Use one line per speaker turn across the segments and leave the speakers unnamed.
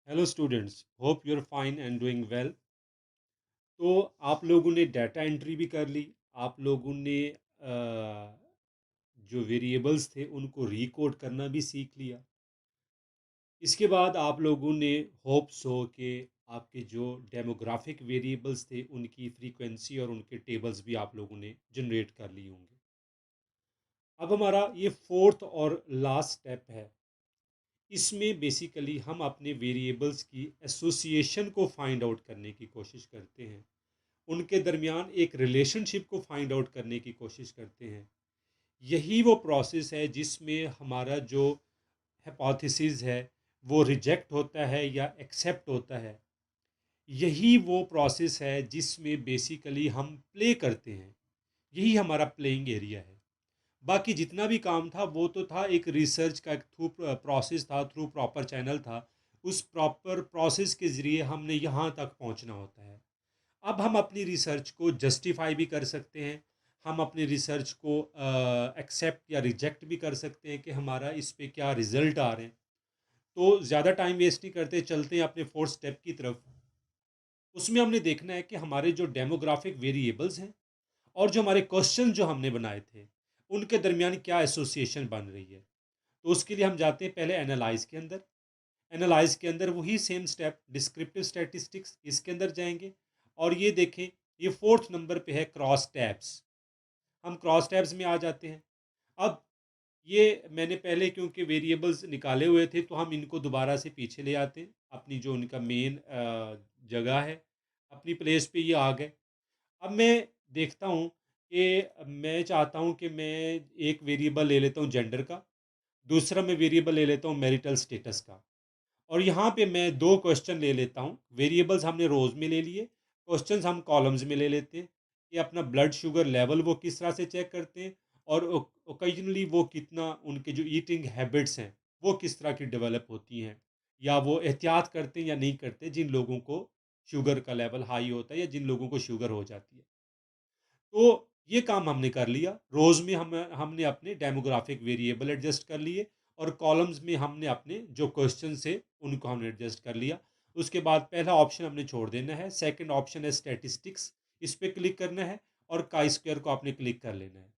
Hello students, hope you are fine and doing well. तो आप लोगों ने डाटा एंट्री भी कर ली। आप लोगों ने जो वेरिएबल्स थे उनको रीकोड करना भी सीख लिया। इसके बाद आप लोगों ने होप्स हो कि आपके जो डेमोग्राफिक वेरिएबल्स थे उनकी फ्रीक्वेंसी और उनके टेबल्स भी आप लोगों ने जनरेट कर लिए होंगे। अब हमारा ये फोर्थ और लास्ट स्टेप है। इसमें बेसिकली हम अपने वेरिएबल्स की एसोसिएशन को फाइंड आउट करने की कोशिश करते हैं, उनके दरमियान एक रिलेशनशिप को फाइंड आउट करने की कोशिश करते हैं। यही वो प्रोसेस है जिसमें हमारा जो हाइपोथेसिस है वो रिजेक्ट होता है या एक्सेप्ट होता है। यही वो प्रोसेस है जिसमें बेसिकली हम प्ले करते हैं। यही हमारा प्लेइंग एरिया है। बाकी जितना भी काम था वो तो था एक रिसर्च का, एक थ्रू प्रोसेस था, थ्रू प्रॉपर चैनल था। उस प्रॉपर प्रोसेस के ज़रिए हमने यहाँ तक पहुँचना होता है। अब हम अपनी रिसर्च को जस्टिफाई भी कर सकते हैं। हम अपनी रिसर्च को एक्सेप्ट या रिजेक्ट भी कर सकते हैं कि हमारा इस पे क्या रिजल्ट आ रहे हैं। तो ज़्यादा टाइम वेस्ट नहीं करते, चलते हैं अपने फोर्थ स्टेप की तरफ। उसमें हमने देखना है कि हमारे जो डेमोग्राफिक वेरिएबल्स हैं और जो हमारे क्वेश्चन जो हमने बनाए थे उनके दरमियान क्या एसोसिएशन बन रही है। तो उसके लिए हम जाते हैं पहले एनालाइज के अंदर। एनालाइज के अंदर वही सेम स्टेप, डिस्क्रिप्टिव स्टैटिस्टिक्स, इसके अंदर जाएंगे और ये देखें, ये फोर्थ नंबर पे है क्रॉस टैब्स। हम क्रॉस टैब्स में आ जाते हैं। अब ये मैंने पहले क्योंकि वेरिएबल्स निकाले हुए थे तो हम इनको दोबारा से पीछे ले आते हैं। अपनी जो उनका मेन जगह है, अपनी प्लेस पे ये आ गए। अब मैं देखता हूँ कि मैं चाहता हूँ कि मैं एक वेरिएबल ले लेता हूँ जेंडर का, दूसरा मैं वेरिएबल ले लेता हूँ मैरिटल स्टेटस का। और यहाँ पे मैं दो क्वेश्चन ले लेता हूँ। वेरिएबल्स हमने रोज में ले लिए, क्वेश्चंस हम कॉलम्स में ले लेते हैं कि अपना ब्लड शुगर लेवल वो किस तरह से चेक करते हैं और ओकेजनली वो कितना, उनके जो ईटिंग हैबिट्स हैं वो किस तरह की डेवलप होती हैं, या वो एहतियात करते हैं या नहीं करते जिन लोगों को शुगर का लेवल हाई होता है या जिन लोगों को शुगर हो जाती है। तो ये काम हमने कर लिया। रोज में हमने अपने डेमोग्राफिक वेरिएबल एडजस्ट कर लिए और कॉलम्स में हमने अपने जो क्वेश्चन से उनको हमने एडजस्ट कर लिया। उसके बाद पहला ऑप्शन हमने छोड़ देना है, सेकंड ऑप्शन है स्टैटिस्टिक्स, इस पे क्लिक करना है और काई स्क्वायर को आपने क्लिक कर लेना है।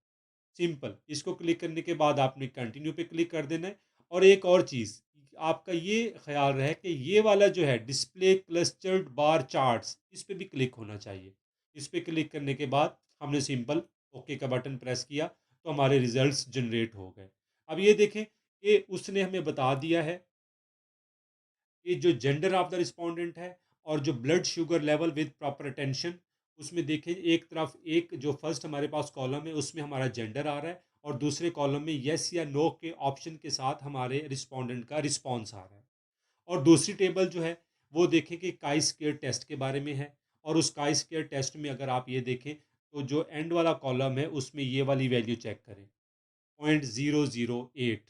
सिंपल, इसको क्लिक करने के बाद आपने कंटिन्यू पे क्लिक कर देना है। और एक और चीज़, आपका ये ख्याल रहे कि ये वाला जो है डिस्प्ले क्लस्टर्ड बार चार्ट्स, इस पे भी क्लिक होना चाहिए। इस पे क्लिक करने के बाद हमने सिंपल ओके का बटन प्रेस किया तो हमारे रिजल्ट्स जनरेट हो गए। अब ये देखें कि उसने हमें बता दिया है कि जो जेंडर ऑफ द रिस्पोंडेंट है और जो blood sugar level with proper attention, उसमें देखें एक तरफ एक जो फर्स्ट हमारे पास कॉलम है उसमें हमारा जेंडर आ रहा है और दूसरे कॉलम में यस या नो के ऑप्शन के साथ हमारे रिस्पोंडेंट का रिस्पॉन्स आ रहा है। और दूसरी टेबल जो है वो देखें कि काई स्क्वायर टेस्ट के बारे में है। और उस काई स्क्वायर टेस्ट में अगर आप ये देखें तो जो एंड वाला कॉलम है उसमें ये वाली वैल्यू चेक करें, 0.008।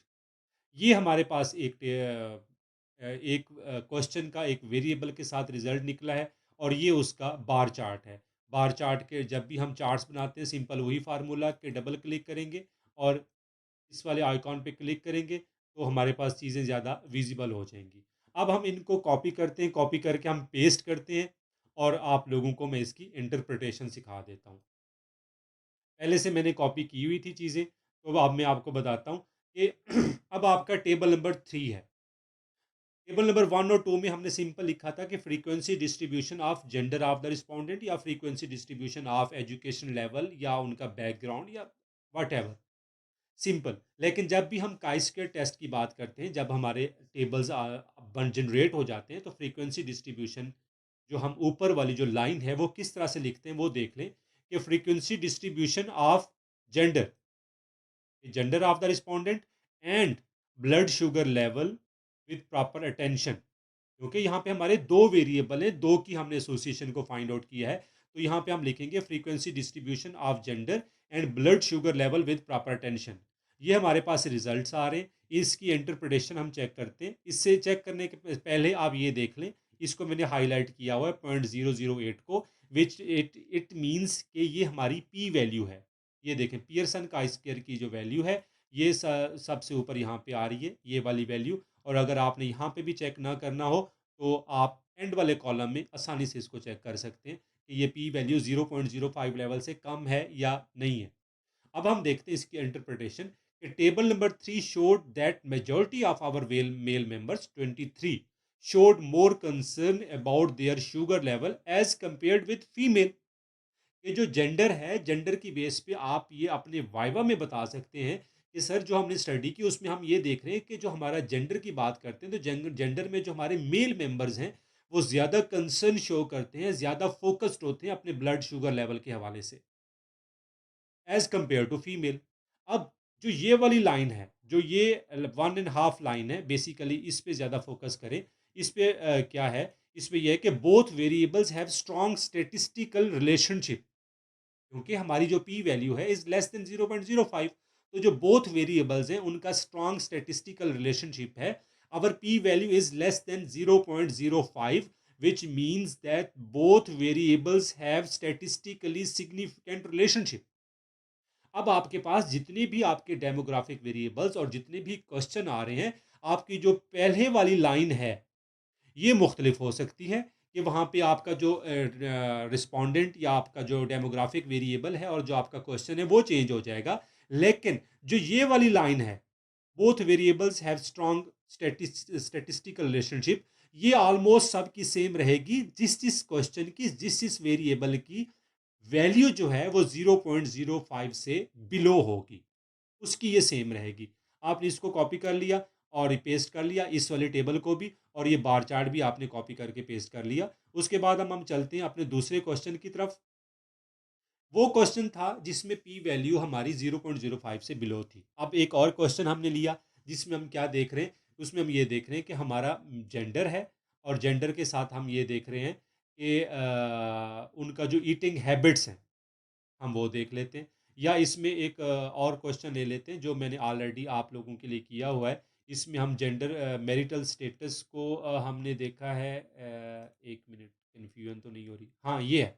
ये हमारे पास एक क्वेश्चन का एक वेरिएबल के साथ रिजल्ट निकला है और ये उसका बार चार्ट है। बार चार्ट के जब भी हम चार्ट्स बनाते हैं सिंपल वही फार्मूला के डबल क्लिक करेंगे और इस वाले आइकॉन पे क्लिक करेंगे तो हमारे पास चीज़ें ज़्यादा विजिबल हो जाएंगी। अब हम इनको कॉपी करते हैं, कॉपी करके हम पेस्ट करते हैं और आप लोगों को मैं इसकी इंटरप्रिटेशन सिखा देता हूँ। पहले से मैंने कॉपी की हुई थी चीज़ें, तो अब मैं आपको बताता हूँ कि अब आपका टेबल नंबर 3 है। टेबल नंबर 1 और 2 में हमने सिंपल लिखा था कि frequency distribution of gender of the respondent या frequency distribution of education level या उनका बैकग्राउंड या वट एवर, सिंपल। लेकिन जब भी हम काई स्क्वायर टेस्ट की बात करते हैं, जब हमारे टेबल्स बन जनरेट हो जाते हैं तो फ्रीक्वेंसी डिस्ट्रीब्यूशन जो हम ऊपर वाली जो लाइन है वो किस तरह से लिखते हैं वो देख लें कि frequency distribution of gender, gender of the respondent and blood sugar level with proper attention. क्योंकि यहाँ पे हमारे दो वेरिएबल हैं, दो की हमने एसोसिएशन को फाइंड आउट किया है। तो यहाँ पे हम लिखेंगे frequency distribution of gender and blood sugar level with proper attention. ये हमारे पास रिजल्ट्स आ रहे हैं। इसकी इंटरप्रिटेशन हम चेक करते हैं। इससे चेक करने के पहले आप ये देख लें, इसको मैंने हाईलाइट किया हुआ है 0.008 को, विच इट इट मीन्स कि ये हमारी पी वैल्यू है। ये देखें पियर्सन का स्क्वायर की जो वैल्यू है ये सबसे ऊपर यहाँ पे आ रही है, ये वाली वैल्यू। और अगर आपने यहाँ पे भी चेक ना करना हो तो आप एंड वाले कॉलम में आसानी से इसको चेक कर सकते हैं कि ये पी वैल्यू 0.05 लेवल से कम है या नहीं है। अब हम देखते हैं इसकी इंटरप्रिटेशन कि table number 3 showed that majority of our male members 23 showed more concern about their sugar level as compared with female। ये जो जेंडर है, जेंडर की बेस पे आप ये अपने वाइवा में बता सकते हैं कि सर जो हमने स्टडी की उसमें हम ये देख रहे हैं कि जो हमारा जेंडर की बात करते हैं तो जेंडर में जो हमारे मेल मेंबर्स हैं वो ज़्यादा कंसर्न शो करते हैं, ज़्यादा फोकस्ड होते हैं अपने ब्लड शुगर लेवल के हवाले से एज कंपेयर टू फीमेल। अब जो ये वाली लाइन है, जो ये 1.5 लाइन है, बेसिकली इस पे ज़्यादा फोकस करें। इस पे क्या है, इस पे यह है कि both variables have strong statistical relationship, क्योंकि हमारी जो पी वैल्यू है इज लेस देन 0.05। तो जो बोथ वेरिएबल्स हैं उनका स्ट्रॉन्ग स्टेटिस्टिकल रिलेशनशिप है। Our P value is less than 0.05 which means that both variables have statistically significant relationship। अब आपके पास जितने भी आपके डेमोग्राफिक वेरिएबल्स और जितने भी क्वेश्चन आ रहे हैं, आपकी जो पहले वाली लाइन है ये मुख्तलिफ हो सकती है कि वहाँ पे आपका जो रिस्पोंडेंट या आपका जो डेमोग्राफिक वेरिएबल है और जो आपका क्वेश्चन है वो चेंज हो जाएगा। लेकिन जो ये वाली लाइन है, both variables have strong statistical relationship, ये ऑलमोस्ट सब की सेम रहेगी। जिस जिस क्वेश्चन की, जिस जिस वेरिएबल की वैल्यू जो है वो 0.05 से बिलो होगी, उसकी ये सेम रहेगी। आपने इसको कॉपी कर लिया और पेस्ट कर लिया, इस वाले टेबल को भी, और ये बार चार्ट भी आपने कॉपी करके पेस्ट कर लिया। उसके बाद हम चलते हैं अपने दूसरे क्वेश्चन की तरफ। वो क्वेश्चन था जिसमें पी वैल्यू हमारी 0.05 से बिलो थी। अब एक और क्वेश्चन हमने लिया जिसमें हम क्या देख रहे हैं, उसमें हम ये देख रहे हैं कि हमारा जेंडर है और जेंडर के साथ हम ये देख रहे हैं कि उनका जो ईटिंग हैबिट्स हैं हम वो देख लेते हैं। या इसमें एक और क्वेश्चन ले लेते हैं जो मैंने ऑलरेडी आप लोगों के लिए किया हुआ है। इसमें हम जेंडर मैरिटल स्टेटस को हमने देखा है। एक मिनट, कन्फ्यूजन तो नहीं हो रही, हाँ ये है,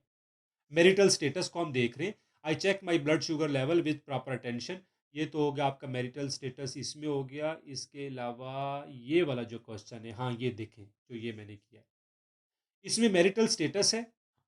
मैरिटल स्टेटस को हम देख रहे हैं। I check my blood sugar level with proper attention. ये तो हो गया आपका मैरिटल स्टेटस, इसमें हो गया। इसके अलावा ये वाला जो क्वेश्चन है, हाँ ये देखें जो ये मैंने किया है, इसमें मैरिटल स्टेटस है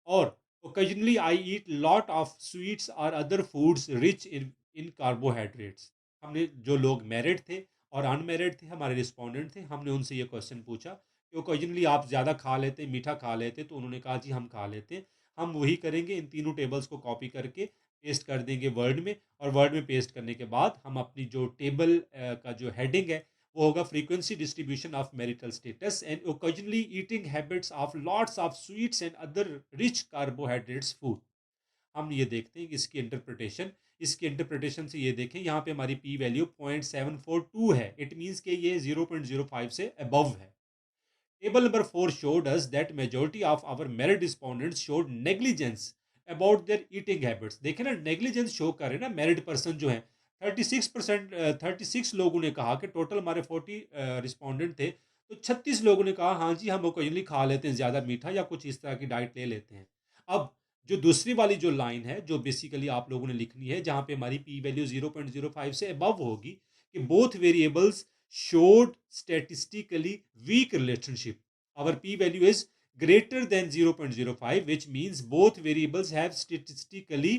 और occasionally I eat lot of sweets और other foods rich in in carbohydrates. हमने जो लोग मैरिड थे और अनमैरिड थे, हमारे रिस्पोंडेंट थे, हमने उनसे ये क्वेश्चन पूछा कि ओकेजनली आप ज़्यादा खा लेते, मीठा खा लेते, तो उन्होंने कहा जी हम खा लेते हैं। हम वही करेंगे, इन तीनों टेबल्स को कॉपी करके पेस्ट कर देंगे वर्ड में, और वर्ड में पेस्ट करने के बाद हम अपनी जो टेबल का जो हेडिंग है वो होगा frequency distribution of marital status and occasionally eating habits of lots of sweets and other rich carbohydrates food. हम ये देखते हैं कि इसकी इंटरप्रिटेशन से ये देखें, यहाँ पे हमारी पी वैल्यू 0.742 है। इट मीन्स कि ये 0.05 से अबव है। Table number 4 showed us that majority of our married respondents showed negligence about their eating habits। देखे ना, negligence शो कर रहे हैं ना मैरिड पर्सन जो है। 36% 36 लोगों ने कहा कि टोटल हमारे 40 रिस्पोंडेंट थे, तो 36 लोगों ने कहा हाँ जी हम ओकेजनली खा लेते हैं ज़्यादा मीठा या कुछ इस तरह की डाइट ले लेते हैं। अब जो दूसरी वाली जो लाइन है जो बेसिकली आप लोगों ने लिखनी है, जहाँ पे हमारी पी वैल्यू 0.05 से अबव होगी, कि both variables showed statistically weak relationship। Our p-value is greater than 0.05, which means both variables have statistically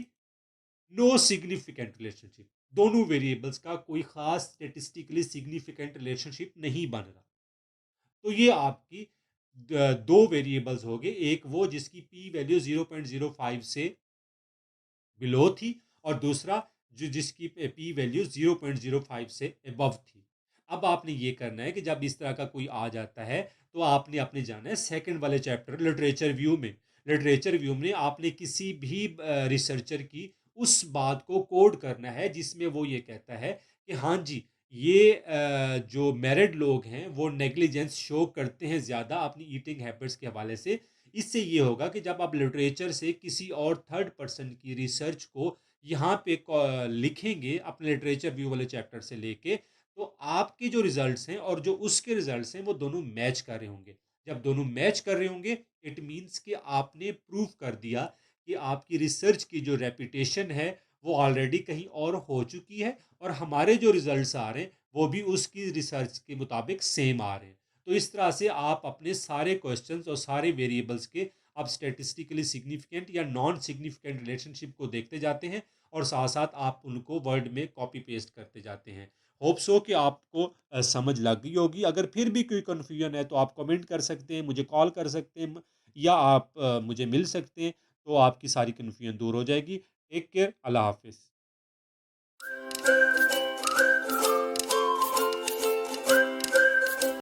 no significant relationship। दोनों वेरिएबल्स का कोई खास स्टेटिस्टिकली सिग्निफिकेंट रिलेशनशिप नहीं बन रहा। तो ये आपकी दो वेरिएबल्स हो गए, एक वो जिसकी पी वैल्यू 0.05 से बिलो थी और दूसरा जो जिसकी पी वैल्यू 0.05 से अबव थी। अब आपने ये करना है कि जब इस तरह का कोई आ जाता है तो आपने अपने जाना है सेकंड वाले चैप्टर लिटरेचर व्यू में। लिटरेचर व्यू में आपने किसी भी रिसर्चर की उस बात को कोड करना है जिसमें वो ये कहता है कि हाँ जी ये जो मैरिड लोग हैं वो नेग्लिजेंस शो करते हैं ज़्यादा अपनी ईटिंग हैबिट्स के हवाले से। इससे ये होगा कि जब आप लिटरेचर से किसी और थर्ड पर्सन की रिसर्च को यहाँ पे लिखेंगे अपने लिटरेचर व्यू वाले चैप्टर से लेके, तो आपके जो रिजल्ट्स हैं और जो उसके रिजल्ट्स हैं वो दोनों मैच कर रहे होंगे। जब दोनों मैच कर रहे होंगे इट मीन्स कि आपने प्रूव कर दिया कि आपकी रिसर्च की जो रेपुटेशन है वो ऑलरेडी कहीं और हो चुकी है और हमारे जो रिजल्ट्स आ रहे हैं वो भी उसकी रिसर्च के मुताबिक सेम आ रहे हैं। तो इस तरह से आप अपने सारे क्वेश्चंस और सारे वेरिएबल्स के आप स्टैटिस्टिकली सिग्निफिकेंट या नॉन सिग्निफिकेंट रिलेशनशिप को देखते जाते हैं और साथ-साथ आप उनको वर्ड में कॉपी पेस्ट करते जाते हैं। होप सो कि आपको समझ लग गई होगी। अगर फिर भी कोई कन्फ्यूजन है तो आप कमेंट कर सकते हैं, मुझे कॉल कर सकते हैं या आप मुझे मिल सकते हैं, तो आपकी सारी कन्फ्यूजन दूर हो जाएगी। टेक केयर, अल्लाह हाफ़िज़।